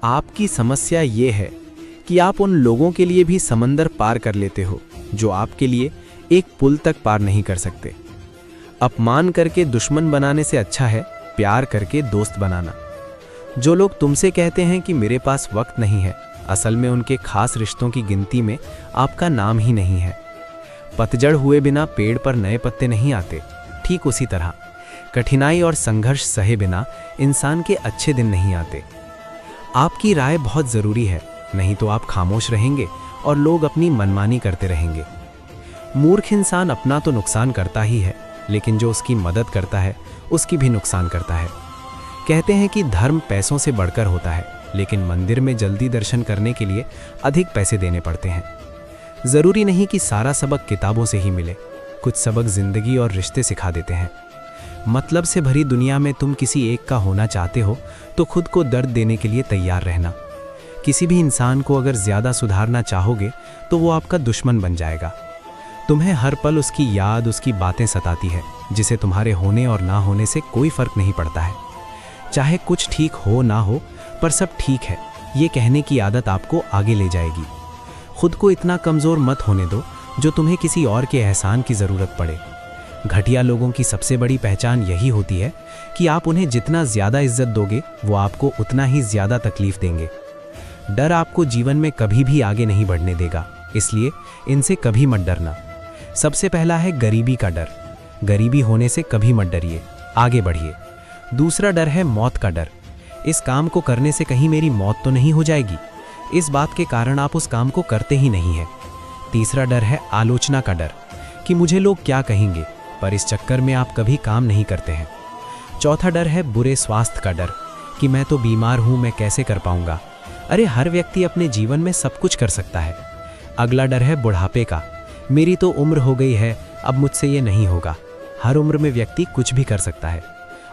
आपकी समस्या ये है कि आप उन लोगों के लिए भी समंदर पार कर लेते हो जो आपके लिए एक पुल तक पार नहीं कर सकते। अपमान करके दुश्मन बनाने से अच्छा है प्यार करके दोस्त बनाना। जो लोग तुमसे कहते हैं कि मेरे पास वक्त नहीं है, असल में उनके खास रिश्तों की गिनती में आपका नाम ही नहीं है। पतझड़ हुए बिना पेड़ पर नए पत्ते नहीं आते, ठीक उसी तरह कठिनाई और संघर्ष सहे बिना इंसान के अच्छे दिन नहीं आते। आपकी राय बहुत ज़रूरी है, नहीं तो आप खामोश रहेंगे और लोग अपनी मनमानी करते रहेंगे। मूर्ख इंसान अपना तो नुकसान करता ही है, लेकिन जो उसकी मदद करता है उसकी भी नुकसान करता है। कहते हैं कि धर्म पैसों से बढ़कर होता है, लेकिन मंदिर में जल्दी दर्शन करने के लिए अधिक पैसे देने पड़ते हैं। ज़रूरी नहीं कि सारा सबक किताबों से ही मिले, कुछ सबक जिंदगी और रिश्ते सिखा देते हैं। मतलब से भरी दुनिया में तुम किसी एक का होना चाहते हो तो खुद को दर्द देने के लिए तैयार रहना। किसी भी इंसान को अगर ज़्यादा सुधारना चाहोगे तो वो आपका दुश्मन बन जाएगा। तुम्हें हर पल उसकी याद, उसकी बातें सताती है, जिसे तुम्हारे होने और ना होने से कोई फर्क नहीं पड़ता है। चाहे कुछ ठीक हो ना हो, पर सब ठीक है, ये कहने की आदत आपको आगे ले जाएगी। खुद को इतना कमज़ोर मत होने दो जो तुम्हें किसी और के एहसान की ज़रूरत पड़े। घटिया लोगों की सबसे बड़ी पहचान यही होती है कि आप उन्हें जितना ज़्यादा इज्जत दोगे वो आपको उतना ही ज़्यादा तकलीफ देंगे। डर आपको जीवन में कभी भी आगे नहीं बढ़ने देगा, इसलिए इनसे कभी मत डरना। सबसे पहला है गरीबी का डर। गरीबी होने से कभी मत डरिए, आगे बढ़िए। दूसरा डर है मौत का डर। इस काम को करने से कहीं मेरी मौत तो नहीं हो जाएगी, इस बात के कारण आप उस काम को करते ही नहीं हैं। तीसरा डर है आलोचना का डर कि मुझे लोग क्या कहेंगे, पर इस चक्कर में आप कभी काम नहीं करते हैं। चौथा डर है बुरे स्वास्थ्य का डर कि मैं तो बीमार हूं, मैं कैसे कर पाऊंगा। अरे हर व्यक्ति अपने जीवन में सब कुछ कर सकता है। अगला डर है बुढ़ापे का, मेरी तो उम्र हो गई है, अब मुझसे ये नहीं होगा। हर उम्र में व्यक्ति कुछ भी कर सकता है।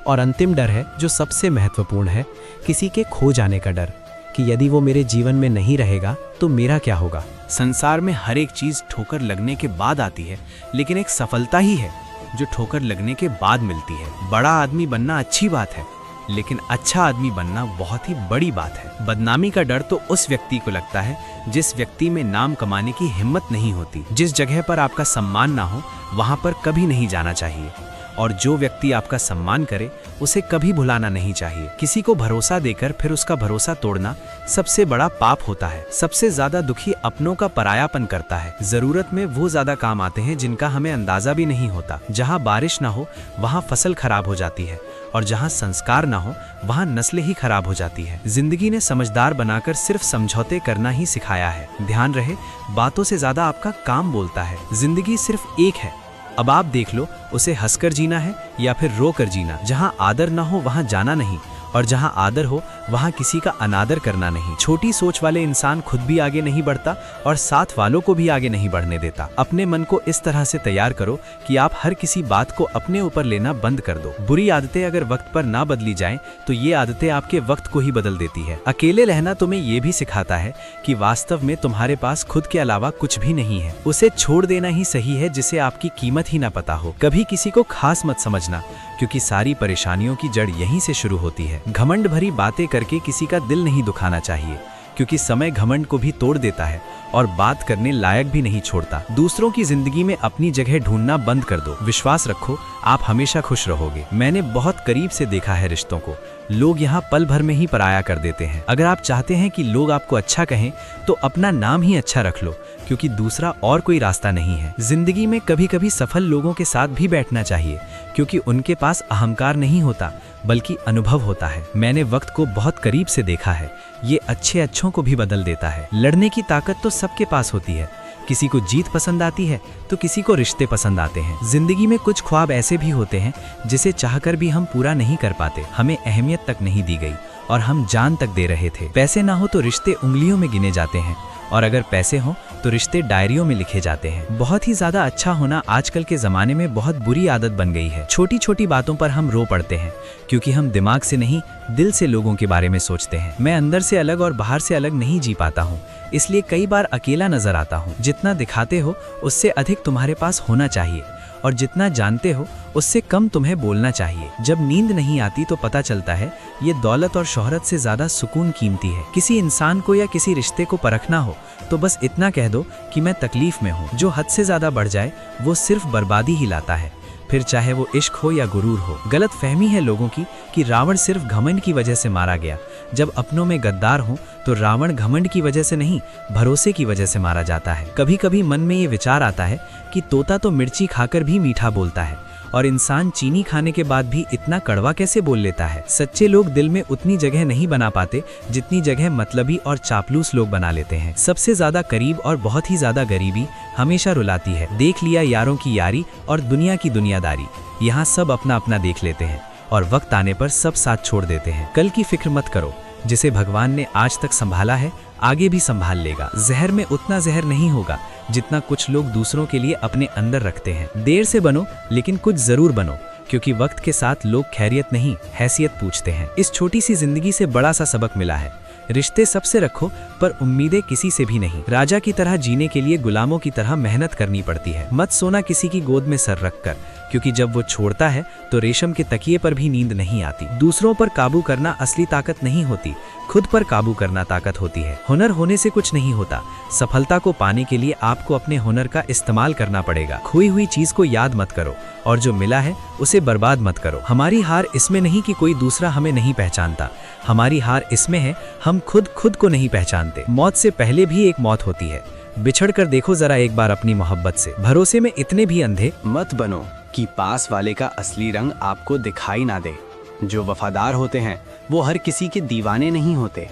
और अंतिम डर है जो सबसे महत्वपूर्ण है, किसी के खो जाने का डर कि यदि वो मेरे जीवन में नहीं रहेगा तो मेरा क्या होगा। संसार में हर एक चीज ठोकर लगने के बाद आती है, लेकिन एक सफलता ही है जो ठोकर लगने के बाद मिलती है। बड़ा आदमी बनना अच्छी बात है, लेकिन अच्छा आदमी बनना बहुत ही बड़ी बात है। बदनामी का डर तो उस व्यक्ति को लगता है जिस व्यक्ति में नाम कमाने की हिम्मत नहीं होती। जिस जगह पर आपका सम्मान ना हो वहां पर कभी नहीं जाना चाहिए, और जो व्यक्ति आपका सम्मान करे उसे कभी भुलाना नहीं चाहिए। किसी को भरोसा देकर फिर उसका भरोसा तोड़ना सबसे बड़ा पाप होता है। सबसे ज्यादा दुखी अपनों का परायापन करता है। जरूरत में वो ज्यादा काम आते हैं जिनका हमें अंदाजा भी नहीं होता। जहाँ बारिश ना हो वहाँ फसल खराब हो जाती है, और जहाँ संस्कार ना हो वहाँ नस्लें ही खराब हो जाती है। जिंदगी ने समझदार बनाकर सिर्फ समझौते करना ही सिखाया है। ध्यान रहे, बातों से ज्यादा आपका काम बोलता है। जिंदगी सिर्फ एक है, अब आप देख लो उसे हंसकर जीना है या फिर रोकर जीना। जहाँ आदर ना हो वहाँ जाना नहीं, और जहाँ आदर हो वहाँ किसी का अनादर करना नहीं। छोटी सोच वाले इंसान खुद भी आगे नहीं बढ़ता और साथ वालों को भी आगे नहीं बढ़ने देता। अपने मन को इस तरह से तैयार करो कि आप हर किसी बात को अपने ऊपर लेना बंद कर दो। बुरी आदतें अगर वक्त पर ना बदली जाएं तो ये आदतें आपके वक्त को ही बदल देती है। अकेले रहना तुम्हें ये भी सिखाता है कि वास्तव में तुम्हारे पास खुद के अलावा कुछ भी नहीं है। उसे छोड़ देना ही सही है जिसे आपकी कीमत ही ना पता हो। कभी किसी को खास मत समझना, क्योंकि सारी परेशानियों की जड़ यहीं से शुरू होती है। घमंड भरी बातें करके किसी का दिल नहीं दुखाना चाहिए, क्योंकि समय घमंड को भी तोड़ देता है और बात करने लायक भी नहीं छोड़ता। दूसरों की जिंदगी में अपनी जगह ढूंढना बंद कर दो। विश्वास रखो, आप हमेशा खुश रहोगे। मैंने बहुत करीब से देखा है रिश्तों को, लोग यहाँ पल भर में ही पराया कर देते हैं। अगर आप चाहते हैं कि लोग आपको अच्छा कहें तो अपना नाम ही अच्छा रख लो, क्योंकि दूसरा और कोई रास्ता नहीं है। जिंदगी में कभी कभी सफल लोगों के साथ भी बैठना चाहिए, क्योंकि उनके पास अहंकार नहीं होता बल्कि अनुभव होता है। मैंने वक्त को बहुत करीब से देखा है, ये अच्छे अच्छों को भी बदल देता है। लड़ने की ताकत तो सबके पास होती है, किसी को जीत पसंद आती है तो किसी को रिश्ते पसंद आते हैं। जिंदगी में कुछ ख्वाब ऐसे भी होते हैं जिसे चाहकर भी हम पूरा नहीं कर पाते। हमें अहमियत तक नहीं दी गई और हम जान तक दे रहे थे। पैसे ना हो तो रिश्ते उंगलियों में गिने जाते हैं, और अगर पैसे हों तो रिश्ते डायरियों में लिखे जाते हैं। बहुत ही ज्यादा अच्छा होना आजकल के जमाने में बहुत बुरी आदत बन गई है। छोटी छोटी बातों पर हम रो पड़ते हैं, क्योंकि हम दिमाग से नहीं दिल से लोगों के बारे में सोचते हैं। मैं अंदर से अलग और बाहर से अलग नहीं जी पाता हूँ, इसलिए कई बार अकेला नजर आता हूँ। जितना दिखाते हो उससे अधिक तुम्हारे पास होना चाहिए, और जितना जानते हो उससे कम तुम्हें बोलना चाहिए। जब नींद नहीं आती तो पता चलता है ये दौलत और शोहरत से ज़्यादा सुकून कीमती है। किसी इंसान को या किसी रिश्ते को परखना हो तो बस इतना कह दो कि मैं तकलीफ में हूँ। जो हद से ज़्यादा बढ़ जाए वो सिर्फ बर्बादी ही लाता है, फिर चाहे वो इश्क हो या गुरूर हो। गलत फहमी है लोगों की कि रावण सिर्फ घमंड की वजह से मारा गया। जब अपनों में गद्दार हो तो रावण घमंड की वजह से नहीं, भरोसे की वजह से मारा जाता है। कभी कभी मन में ये विचार आता है कि तोता तो मिर्ची खाकर भी मीठा बोलता है और इंसान चीनी खाने के बाद भी इतना कड़वा कैसे बोल लेता है। सच्चे लोग दिल में उतनी जगह नहीं बना पाते जितनी जगह मतलबी और चापलूस लोग बना लेते हैं। सबसे ज्यादा करीब और बहुत ही ज्यादा गरीबी हमेशा रुलाती है। देख लिया यारों की यारी और दुनिया की दुनियादारी, यहाँ सब अपना अपना देख लेते हैं और वक्त आने पर सब साथ छोड़ देते हैं। कल की फिक्र मत करो, जिसे भगवान ने आज तक संभाला है आगे भी संभाल लेगा। जहर में उतना जहर नहीं होगा जितना कुछ लोग दूसरों के लिए अपने अंदर रखते हैं। देर से बनो लेकिन कुछ जरूर बनो, क्योंकि वक्त के साथ लोग खैरियत नहीं हैसियत पूछते हैं। इस छोटी सी जिंदगी से बड़ा सा सबक मिला है, रिश्ते सबसे रखो पर उम्मीदें किसी से भी नहीं। राजा की तरह जीने के लिए गुलामों की तरह मेहनत करनी पड़ती है। मत सोना किसी की गोद में सर रखकर, क्योंकि जब वो छोड़ता है तो रेशम के तकिए पर भी नींद नहीं आती। दूसरों पर काबू करना असली ताकत नहीं होती, खुद पर काबू करना ताकत होती है। हुनर होने से कुछ नहीं होता, सफलता को पाने के लिए आपको अपने हुनर का इस्तेमाल करना पड़ेगा। खोई हुई चीज को याद मत करो और जो मिला है उसे बर्बाद मत करो। हमारी हार इसमें नहीं कि कोई दूसरा हमें नहीं पहचानता, हमारी हार इसमें है हम खुद को नहीं पहचानते। मौत से पहले भी एक मौत होती है, बिछड़ कर देखो जरा एक बार अपनी मोहब्बत से। भरोसे में इतने भी अंधे मत बनो कि पास वाले का असली रंग आपको दिखाई ना दे। जो वफादार होते हैं वो हर किसी के दीवाने नहीं होते।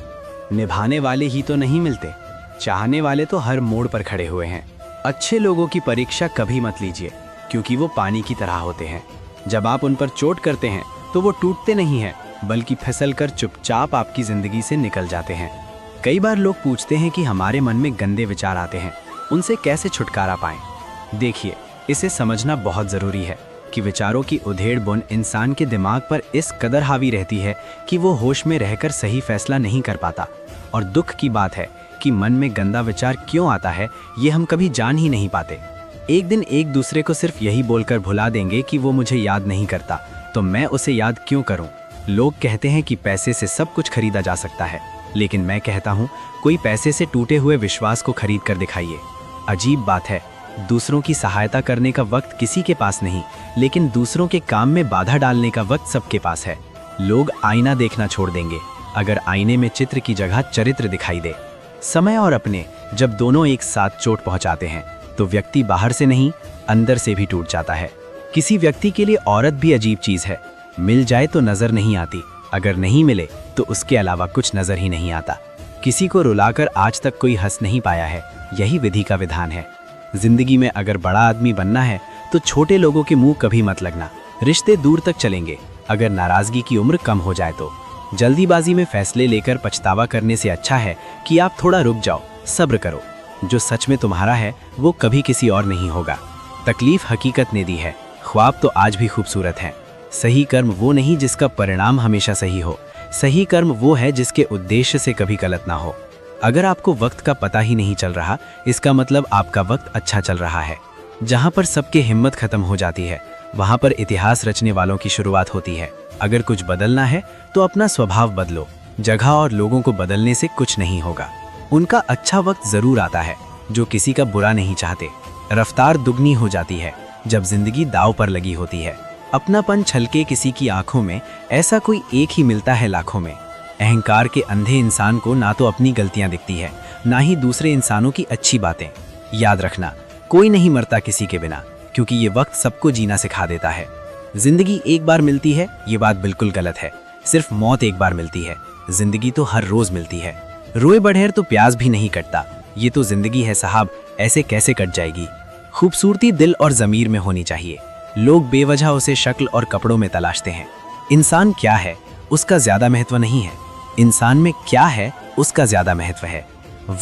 निभाने वाले ही तो नहीं मिलते, चाहने वाले तो हर मोड़ पर खड़े हुए हैं। अच्छे लोगों की परीक्षा कभी मत लीजिए, क्योंकि वो पानी की तरह होते हैं। जब आप उन पर चोट करते हैं तो वो टूटते नहीं हैं, बल्कि फिसल कर चुपचाप आपकी जिंदगी से निकल जाते हैं। कई बार लोग पूछते हैं कि हमारे मन में गंदे विचार आते हैं, उनसे कैसे छुटकारा पाएं। देखिए, इसे समझना बहुत ज़रूरी है कि विचारों की उधेड़ बुन इंसान के दिमाग पर इस कदर हावी रहती है कि वो होश में रहकर सही फैसला नहीं कर पाता। और दुख की बात है कि मन में गंदा विचार क्यों आता है ये हम कभी जान ही नहीं पाते। एक दिन एक दूसरे को सिर्फ यही बोलकर भुला देंगे कि वो मुझे याद नहीं करता, तो मैं उसे याद क्यों करूं। लोग कहते हैं कि पैसे से सब कुछ खरीदा जा सकता है, लेकिन मैं कहता हूं कोई पैसे से टूटे हुए विश्वास को खरीद कर दिखाइए। अजीब बात है, दूसरों की सहायता करने का वक्त किसी के पास नहीं, लेकिन दूसरों के काम में बाधा डालने का वक्त सबके पास है। लोग आईना देखना छोड़ देंगे अगर आईने में चित्र की जगह चरित्र दिखाई दे। समय और अपने जब दोनों एक साथ चोट पहुंचाते हैं तो व्यक्ति बाहर से नहीं अंदर से भी टूट जाता है। किसी व्यक्ति के लिए औरत भी अजीब चीज है, मिल जाए तो नजर नहीं आती, अगर नहीं मिले तो उसके अलावा कुछ नजर ही नहीं आता। किसी को रुलाकर आज तक कोई हंस नहीं पाया है, यही विधि का विधान है। जिंदगी में अगर बड़ा आदमी बनना है तो छोटे लोगों के मुंह कभी मत लगना, रिश्ते दूर तक चलेंगे अगर नाराजगी की उम्र कम हो जाए तो। जल्दीबाजी में फैसले लेकर पछतावा करने से अच्छा है कि आप थोड़ा रुक जाओ, सब्र करो। जो सच में तुम्हारा है वो कभी किसी और नहीं होगा। तकलीफ हकीकत ने दी है, ख्वाब तो आज भी खूबसूरत हैं। सही कर्म वो नहीं जिसका परिणाम हमेशा सही हो, सही कर्म वो है जिसके उद्देश्य से कभी गलत ना हो। अगर आपको वक्त का पता ही नहीं चल रहा, इसका मतलब आपका वक्त अच्छा चल रहा है। जहाँ पर सबके हिम्मत खत्म हो जाती है वहाँ पर इतिहास रचने वालों की शुरुआत होती है। अगर कुछ बदलना है तो अपना स्वभाव बदलो, जगह और लोगों को बदलने से कुछ नहीं होगा। उनका अच्छा वक्त जरूर आता है जो किसी का बुरा नहीं चाहते। रफ्तार दुगनी हो जाती है जब जिंदगी दांव पर लगी होती है। अपनापन छलके किसी की आंखों में, ऐसा कोई एक ही मिलता है लाखों में। अहंकार के अंधे इंसान को ना तो अपनी गलतियां दिखती है, ना ही दूसरे इंसानों की अच्छी बातें। याद रखना, कोई नहीं मरता किसी के बिना, क्योंकि ये वक्त सबको जीना सिखा देता है। जिंदगी एक बार मिलती है ये बात बिल्कुल गलत है, सिर्फ मौत एक बार मिलती है, जिंदगी तो हर रोज मिलती है। रोए बढेर तो प्याज भी नहीं कटता, ये तो जिंदगी है साहब, ऐसे कैसे कट जाएगी। खूबसूरती दिल और ज़मीर में होनी चाहिए, लोग बेवजह उसे शक्ल और कपड़ों में तलाशते हैं। इंसान क्या है उसका ज्यादा महत्व नहीं है, इंसान में क्या है उसका ज्यादा महत्व है।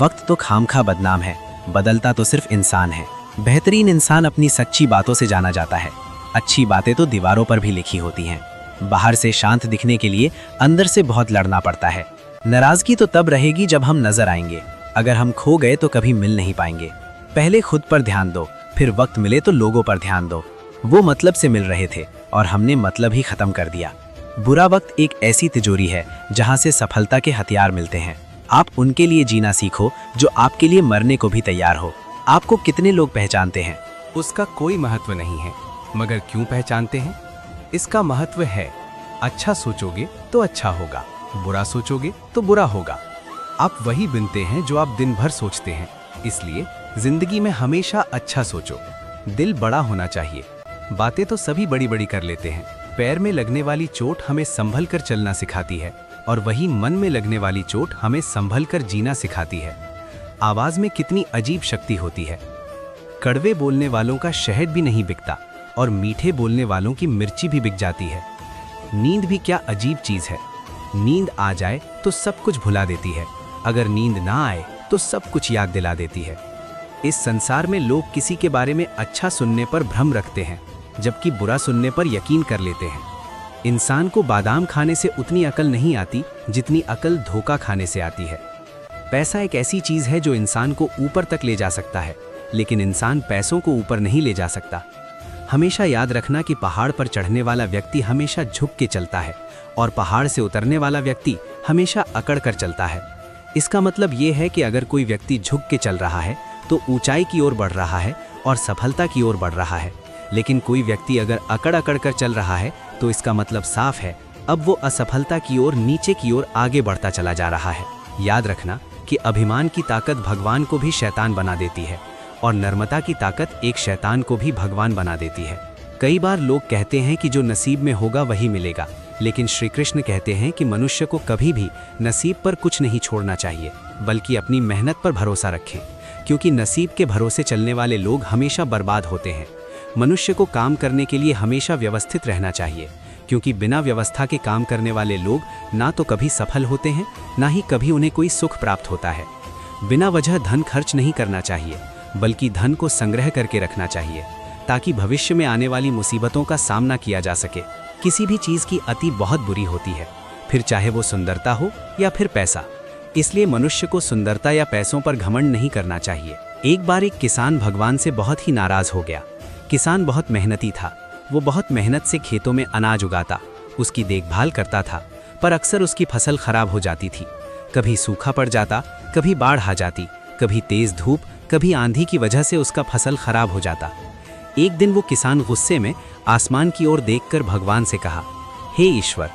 वक्त तो खामखा बदनाम है, बदलता तो सिर्फ इंसान है। बेहतरीन इंसान अपनी सच्ची बातों से जाना जाता है, अच्छी बातें तो दीवारों पर भी लिखी होती हैं। बाहर से शांत दिखने के लिए अंदर से बहुत लड़ना पड़ता है। नाराजगी तो तब रहेगी जब हम नजर आएंगे, अगर हम खो गए तो कभी मिल नहीं पाएंगे। पहले खुद पर ध्यान दो, फिर वक्त मिले तो लोगों पर ध्यान दो। वो मतलब से मिल रहे थे और हमने मतलब ही खत्म कर दिया। बुरा वक्त एक ऐसी तिजोरी है जहां से सफलता के हथियार मिलते हैं। आप उनके लिए जीना सीखो जो आपके लिए मरने को भी तैयार हो। आपको कितने लोग पहचानते हैं? उसका कोई महत्व नहीं है, मगर क्यों पहचानते हैं इसका महत्व है। अच्छा सोचोगे तो अच्छा होगा, बुरा सोचोगे तो बुरा होगा। आप वही बिनते हैं जो आप दिन भर सोचते हैं। इसलिए जिंदगी में हमेशा अच्छा सोचो। दिल बड़ा होना चाहिए। बातें तो सभी बड़ी बड़ी कर लेते हैं। पैर में लगने वाली चोट हमें संभल कर चलना सिखाती है और वही मन में लगने वाली चोट हमें संभल कर जीना सिखाती है। आवाज में कितनी अजीब शक्ति होती है। कड़वे बोलने वालों का शहद भी नहीं बिकता और मीठे बोलने वालों की मिर्ची भी बिक जाती है। नींद भी क्या अजीब चीज है। नींद आ जाए तो सब कुछ भुला देती है, अगर नींद ना आए तो सब कुछ याद दिला देती है। इस संसार में लोग किसी के बारे में अच्छा सुनने पर भ्रम रखते हैं, जबकि बुरा सुनने पर यकीन कर लेते हैं। इंसान को बादाम खाने से उतनी अकल नहीं आती जितनी अकल धोखा खाने से आती है। पैसा एक ऐसी चीज है जो इंसान को ऊपर तक ले जा सकता है, लेकिन इंसान पैसों को ऊपर नहीं ले जा सकता। हमेशा याद रखना कि पहाड़ पर चढ़ने वाला व्यक्ति हमेशा झुक के चलता है और पहाड़ से उतरने वाला व्यक्ति हमेशा अकड़ कर चलता है। इसका मतलब ये है कि अगर कोई व्यक्ति झुक के चल रहा है तो ऊंचाई की ओर बढ़ रहा है और सफलता की ओर बढ़ रहा है, लेकिन कोई व्यक्ति अगर अकड़ अकड़ कर चल रहा है तो इसका मतलब साफ है, अब वो असफलता की ओर, नीचे की ओर आगे बढ़ता चला जा रहा है। याद रखना कि अभिमान की ताकत भगवान को भी शैतान बना देती है और नर्मता की ताकत एक शैतान को भी भगवान बना देती है। कई बार लोग कहते हैं कि जो नसीब में होगा वही मिलेगा, लेकिन श्री कृष्ण कहते हैं कि मनुष्य को कभी भी नसीब पर कुछ नहीं छोड़ना चाहिए, बल्कि अपनी मेहनत पर भरोसा रखें, क्योंकि नसीब के भरोसे चलने वाले लोग हमेशा बर्बाद होते हैं। मनुष्य को काम करने के लिए हमेशा व्यवस्थित रहना चाहिए, क्योंकि बिना व्यवस्था के काम करने वाले लोग ना तो कभी सफल होते हैं, ना ही कभी उन्हें कोई सुख प्राप्त होता है। बिना वजह धन खर्च नहीं करना चाहिए, बल्कि धन को संग्रह करके रखना चाहिए, ताकि भविष्य में आने वाली मुसीबतों का सामना किया जा सके। किसी भी चीज़ की अति बहुत बुरी होती है, फिर चाहे वो सुंदरता हो या फिर पैसा। इसलिए मनुष्य को सुंदरता या पैसों पर घमंड नहीं करना चाहिए। एक बार एक किसान भगवान से बहुत ही नाराज हो गया। किसान बहुत मेहनती था। वो बहुत मेहनत से खेतों में अनाज उगाता, उसकी देखभाल करता था, पर अक्सर उसकी फसल खराब हो जाती थी। कभी सूखा पड़ जाता, कभी बाढ़ आ जाती, कभी तेज धूप, कभी आंधी की वजह से उसका फसल खराब हो जाता। एक दिन वो किसान गुस्से में आसमान की ओर देखकर भगवान से कहा, हे ईश्वर,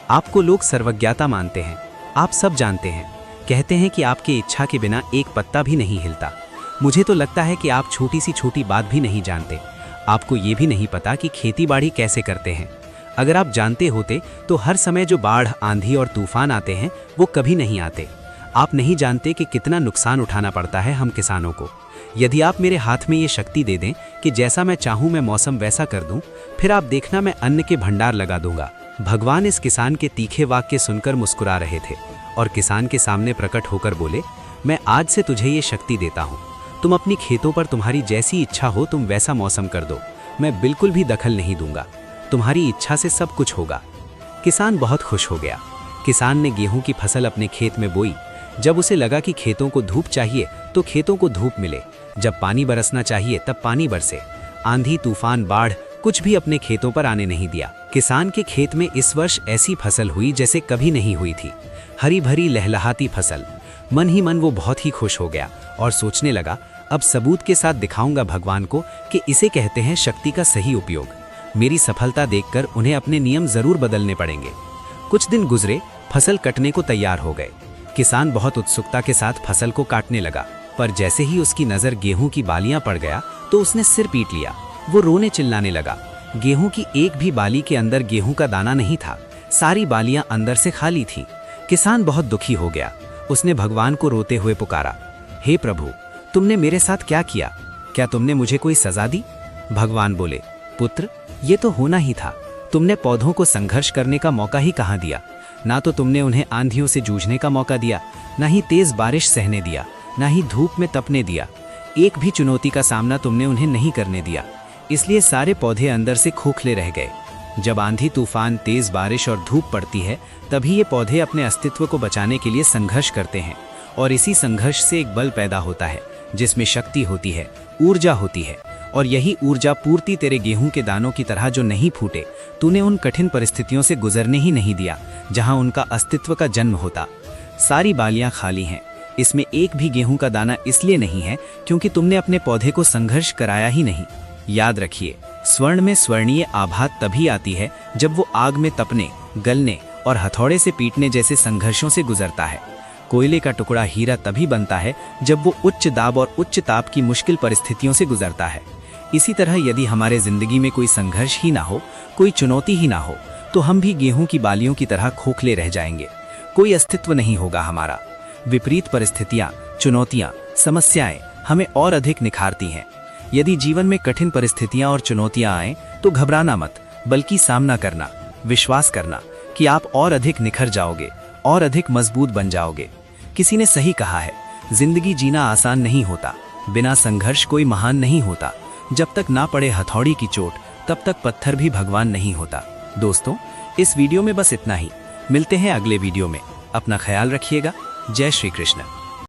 आपको लोग सर्वज्ञता मानते हैं, आप सब जानते हैं, कहते हैं कि आपके इच्छा के बिना एक पत्ता भी नहीं हिलता। मुझे तो लगता है कि आप छोटी सी छोटी बात भी नहीं जानते। आपको ये भी नहीं पता कि खेती बाड़ी कैसे करते हैं। अगर आप जानते होते तो हर समय जो बाढ़, आंधी और तूफान आते हैं वो कभी नहीं आते। आप नहीं जानते कि कितना नुकसान उठाना पड़ता है हम किसानों को। यदि आप मेरे हाथ में ये शक्ति दे दें कि जैसा मैं चाहूँ मैं मौसम वैसा कर दूं, फिर आप देखना मैं अन्न के भंडार लगा दूंगा। भगवान इस किसान के तीखे वाक्य सुनकर मुस्कुरा रहे थे और किसान के सामने प्रकट होकर बोले, मैं आज से तुझे ये शक्ति देता हूँ। तुम अपनी खेतों पर तुम्हारी जैसी इच्छा हो तुम वैसा मौसम कर दो, मैं बिल्कुल भी दखल नहीं दूंगा। तुम्हारी इच्छा से सब कुछ होगा। किसान बहुत खुश हो गया। किसान ने गेहूं की फसल अपने खेत में बोई। जब उसे लगा कि खेतों को धूप चाहिए तो खेतों को धूप मिले, जब पानी बरसना चाहिए तब पानी बरसे। आंधी, तूफान, बाढ़ कुछ भी अपने खेतों पर आने नहीं दिया। किसान के खेत में इस वर्ष ऐसी फसल हुई जैसे कभी नहीं हुई थी। हरी भरी लहलहाती फसल। मन ही मन वो बहुत ही खुश हो गया और सोचने लगा, अब सबूत के साथ दिखाऊंगा भगवान को कि इसे कहते हैं शक्ति का सही उपयोग। मेरी सफलता देखकर उन्हें अपने नियम जरूर बदलने पड़ेंगे। कुछ दिन गुजरे, फसल कटने को तैयार हो गए। किसान बहुत उत्सुकता के साथ फसल को काटने लगा, पर जैसे ही उसकी नज़र गेहूं की बालियां पड़ गया तो उसने सिर पीट लिया। वो रोने चिल्लाने लगा। गेहूं की एक भी बाली के अंदर गेहूं का दाना नहीं था, सारी बालियां अंदर से खाली थी। किसान बहुत दुखी हो गया। उसने भगवान को रोते हुए पुकारा, हे प्रभु, तुमने मेरे साथ क्या किया? क्या तुमने मुझे कोई सजा दी? भगवान बोले, पुत्र, ये तो होना ही था। तुमने पौधों को संघर्ष करने का मौका ही कहाँ दिया। ना तो तुमने उन्हें आंधियों से जूझने का मौका दिया, ना ही तेज बारिश सहने दिया, ना ही धूप में तपने दिया। एक भी चुनौती का सामना तुमने उन्हें नहीं करने दिया। इसलिए सारे पौधे अंदर से खोखले रह गए। जब आंधी, तूफान, तेज बारिश और धूप पड़ती है तभी ये पौधे अपने अस्तित्व को बचाने के लिए संघर्ष करते हैं और इसी संघर्ष से एक बल पैदा होता है जिसमें शक्ति होती है, ऊर्जा होती है, और यही ऊर्जा पूर्ति तेरे गेहूं के दानों की तरह जो नहीं फूटे, तूने उन कठिन परिस्थितियों से गुजरने ही नहीं दिया जहां उनका अस्तित्व का जन्म होता। सारी बालियां खाली हैं, इसमें एक भी गेहूं का दाना इसलिए नहीं है क्योंकि तुमने अपने पौधे को संघर्ष कराया ही नहीं। याद रखिए, स्वर्ण में स्वर्णीय आभा तभी आती है जब वो आग में तपने, गलने और हथौड़े से पीटने जैसे संघर्षों से गुजरता है। कोयले का टुकड़ा हीरा तभी बनता है जब वो उच्च दाब और उच्च ताप की मुश्किल परिस्थितियों से गुजरता है। इसी तरह यदि हमारे जिंदगी में कोई संघर्ष ही ना हो, कोई चुनौती ही ना हो, तो हम भी गेहूं की बालियों की तरह खोखले रह जाएंगे। कोई अस्तित्व नहीं होगा हमारा। विपरीत परिस्थितियां, चुनौतियां, समस्याएं हमें और अधिक निखारती हैं। यदि जीवन में कठिन परिस्थितियां और चुनौतियां आएं, तो घबराना मत, बल्कि सामना करना, विश्वास करना कि आप और अधिक निखर जाओगे और अधिक मजबूत बन जाओगे। किसी ने सही कहा है, जिंदगी जीना आसान नहीं होता, बिना संघर्ष कोई महान नहीं होता। जब तक ना पड़े हथौड़ी की चोट, तब तक पत्थर भी भगवान नहीं होता। दोस्तों, इस वीडियो में बस इतना ही। मिलते हैं अगले वीडियो में। अपना ख्याल रखिएगा। जय श्री कृष्ण।